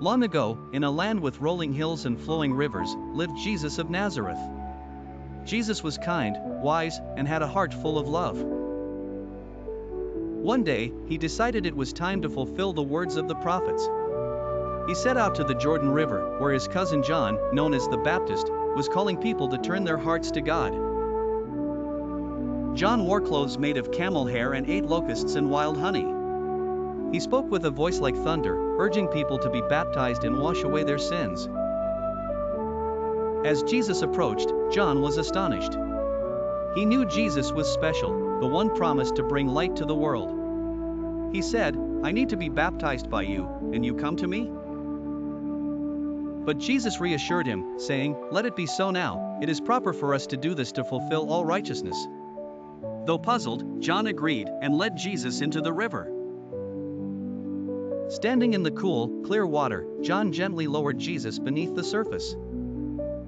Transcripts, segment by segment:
Long ago, in a land with rolling hills and flowing rivers, lived Jesus of Nazareth. Jesus was kind, wise, and had a heart full of love. One day, he decided it was time to fulfill the words of the prophets. He set out to the Jordan River, where his cousin John, known as the Baptist, was calling people to turn their hearts to God. John wore clothes made of camel hair and ate locusts and wild honey. He spoke with a voice like thunder, urging people to be baptized and wash away their sins. As Jesus approached, John was astonished. He knew Jesus was special, the one promised to bring light to the world. He said, "I need to be baptized by you, and you come to me?" But Jesus reassured him, saying, "Let it be so now, it is proper for us to do this to fulfill all righteousness." Though puzzled, John agreed and led Jesus into the river. Standing in the cool, clear water, John gently lowered Jesus beneath the surface.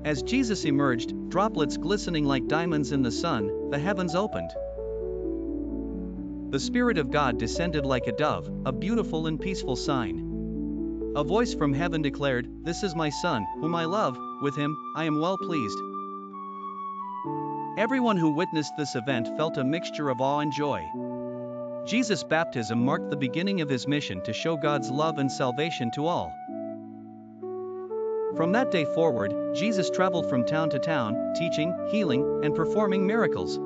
As Jesus emerged, droplets glistening like diamonds in the sun, the heavens opened. The Spirit of God descended like a dove, a beautiful and peaceful sign. A voice from heaven declared, "This is my Son, whom I love, with him I am well pleased." Everyone who witnessed this event felt a mixture of awe and joy. Jesus' baptism marked the beginning of his mission to show God's love and salvation to all. From that day forward, Jesus traveled from town to town, teaching, healing, and performing miracles.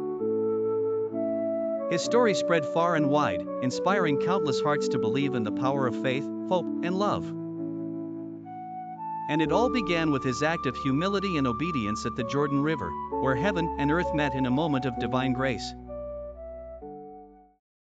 His story spread far and wide, inspiring countless hearts to believe in the power of faith, hope, and love. And it all began with his act of humility and obedience at the Jordan River, where heaven and earth met in a moment of divine grace.